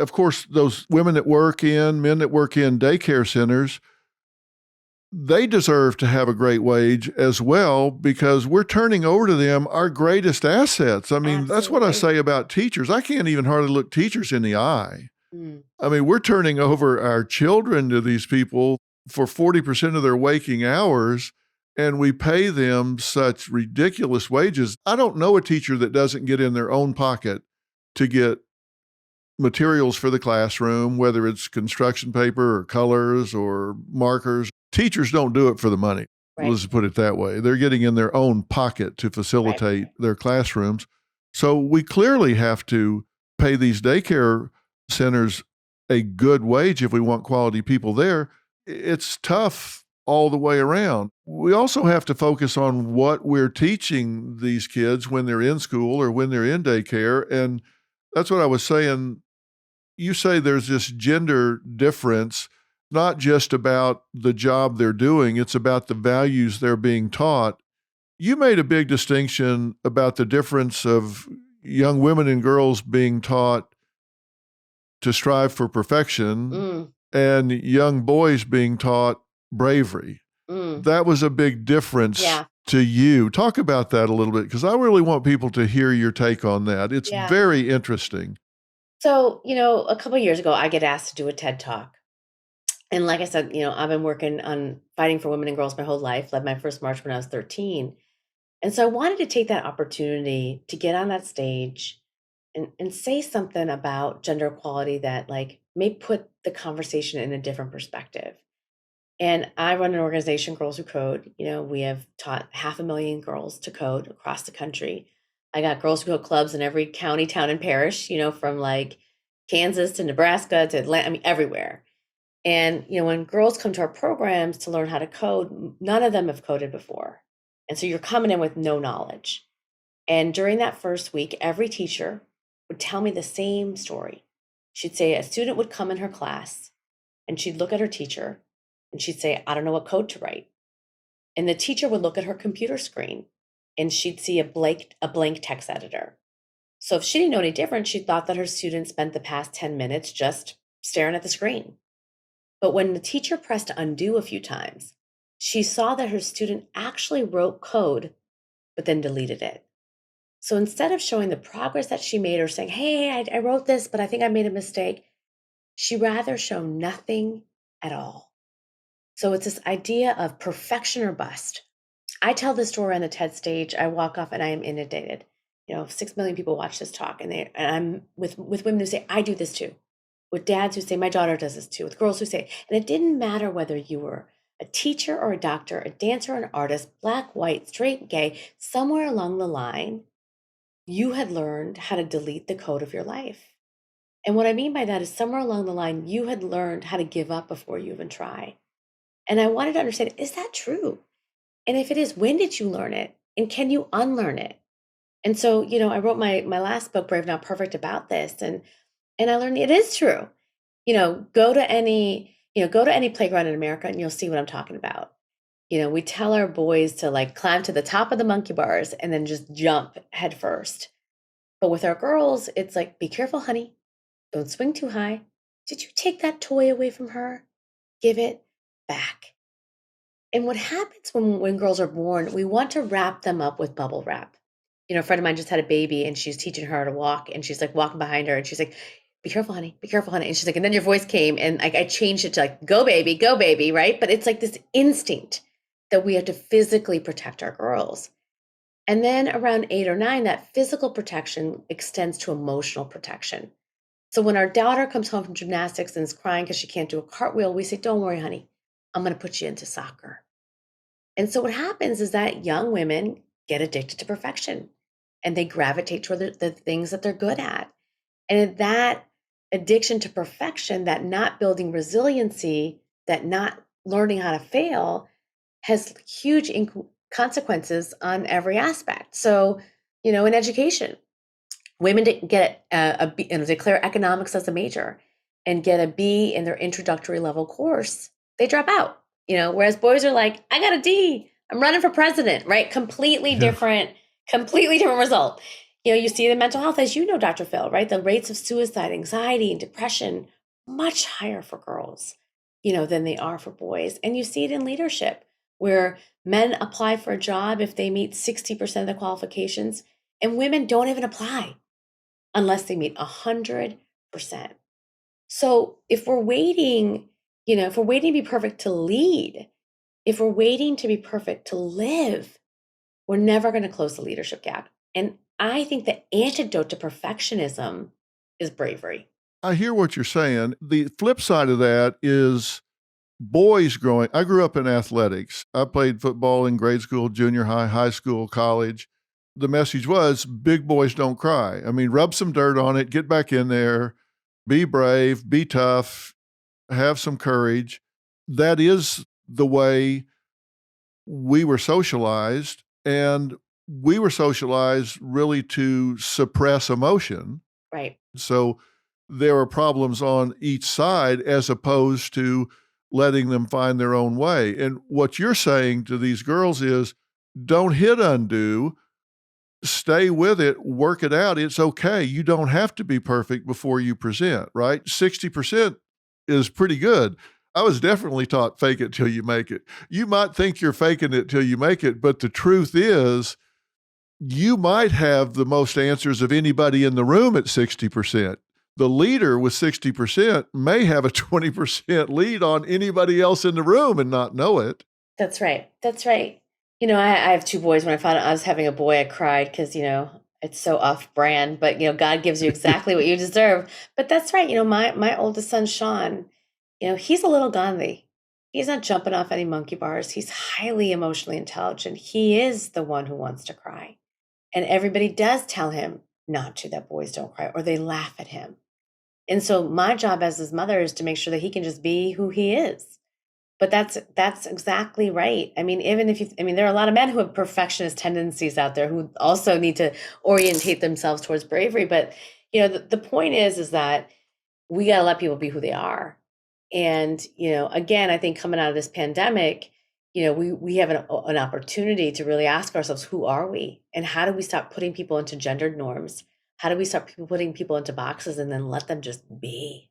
of course, those women that work in, men that work in daycare centers, they deserve to have a great wage as well, because we're turning over to them our greatest assets. I mean, that's what I Absolutely. say about teachers. I can't even hardly look teachers in the eye. Mm, I mean, we're turning over our children to these people for 40% of their waking hours, and we pay them such ridiculous wages. I don't know a teacher that doesn't get in their own pocket to get materials for the classroom, whether it's construction paper or colors or markers. Teachers don't do it for the money. right, Let's put it that way. They're getting in their own pocket to right. facilitate their classrooms. So we clearly have to pay these daycare centers a good wage if we want quality people there. It's tough all the way around. We also have to focus on what we're teaching these kids when they're in school or when they're in daycare. And that's what I was saying. You say there's this gender difference, not just about the job they're doing, it's about the values they're being taught. You made a big distinction about the difference of young women and girls being taught to strive for perfection Mm, and young boys being taught bravery. mm, That was a big difference yeah, to you. Talk about that a little bit, because I really want people to hear your take on that. It's yeah. very interesting. So, a couple years ago, I get asked to do a TED talk. And like I said, I've been working on fighting for women and girls my whole life, led my first march when I was 13. And so I wanted to take that opportunity to get on that stage and say something about gender equality that like may put the conversation in a different perspective. And I run an organization, Girls Who Code. We have taught 500,000 girls to code across the country. I got Girls Who Code clubs in every county, town, and parish, from like Kansas to Nebraska to Atlanta, I mean, everywhere. And, when girls come to our programs to learn how to code, none of them have coded before. And so you're coming in with no knowledge. And during that first week, every teacher would tell me the same story. She'd say a student would come in her class and she'd look at her teacher and she'd say, I don't know what code to write. And the teacher would look at her computer screen and she'd see a blank text editor. So if she didn't know any different, she thought that her student spent the past 10 minutes just staring at the screen. But when the teacher pressed undo a few times, she saw that her student actually wrote code, but then deleted it. So instead of showing the progress that she made or saying, hey, I wrote this, but I think I made a mistake, she rather showed nothing at all. So it's this idea of perfection or bust. I tell this story on the TED stage. I walk off and I am inundated. 6 million people watch this talk, and I'm with women who say, I do this too. With dads who say, my daughter does this too. With girls who say, and it didn't matter whether you were a teacher or a doctor, a dancer or an artist, black, white, straight, gay, somewhere along the line, you had learned how to delete the code of your life. And what I mean by that is somewhere along the line, you had learned how to give up before you even try. And I wanted to understand, is that true? And if it is, when did you learn it? And can you unlearn it? And so, I wrote my last book, Brave Not Perfect, about this. And I learned it is true. Go to any playground in America and you'll see what I'm talking about. We tell our boys to like climb to the top of the monkey bars and then just jump head first. But with our girls, it's like, be careful, honey. Don't swing too high. Did you take that toy away from her? Give it back. And what happens when girls are born, we want to wrap them up with bubble wrap. A friend of mine just had a baby and she's teaching her how to walk and she's like walking behind her and she's like, be careful, honey, be careful, honey. And she's like, and then your voice came and I changed it to like, go baby, right? But it's like this instinct that we have to physically protect our girls. And then around 8 or 9, that physical protection extends to emotional protection. So when our daughter comes home from gymnastics and is crying because she can't do a cartwheel, we say, don't worry, honey, I'm going to put you into soccer. And so what happens is that young women get addicted to perfection and they gravitate toward the things that they're good at. And that addiction to perfection, that not building resiliency, that not learning how to fail has huge consequences on every aspect. So, in education, women didn't get a B, declare economics as a major and get a B in their introductory level course, they drop out. Whereas boys are like, I got a D, I'm running for president, right? Completely Yeah. different result. You see it in mental health, as you know, Dr. Phil, right? The rates of suicide, anxiety, and depression much higher for girls, than they are for boys. And you see it in leadership, where men apply for a job if they meet 60% of the qualifications, and women don't even apply unless they meet 100%. So if we're waiting to be perfect to lead, if we're waiting to be perfect to live, we're never going to close the leadership gap. And I think the antidote to perfectionism is bravery. I hear what you're saying. The flip side of that is boys growing. I grew up in athletics. I played football in grade school, junior high, high school, college. The message was big boys don't cry. I mean, rub some dirt on it, get back in there, be brave, be tough, have some courage. That is the way we were socialized. And we were socialized really to suppress emotion. Right. So there are problems on each side as opposed to letting them find their own way. And what you're saying to these girls is don't hit undo, stay with it, work it out. It's okay. You don't have to be perfect before you present, right? 60% is pretty good. I was definitely taught fake it till you make it. You might think you're faking it till you make it, but the truth is, you might have the most answers of anybody in the room at 60%. The leader with 60% may have a 20% lead on anybody else in the room and not know it. That's right. That's right. I have two boys. When I found out I was having a boy, I cried because, it's so off brand, but, God gives you exactly what you deserve. But that's right. My oldest son, Sean, he's a little Gandhi. He's not jumping off any monkey bars. He's highly emotionally intelligent. He is the one who wants to cry. And everybody does tell him not to, that boys don't cry, or they laugh at him. And so my job as his mother is to make sure that he can just be who he is. But that's exactly right. I mean, there are a lot of men who have perfectionist tendencies out there who also need to orientate themselves towards bravery. But the point is that we got to let people be who they are. And again, I think coming out of this pandemic, we have an opportunity to really ask ourselves, who are we, and how do we stop putting people into gendered norms? How do we stop putting people into boxes and then let them just be?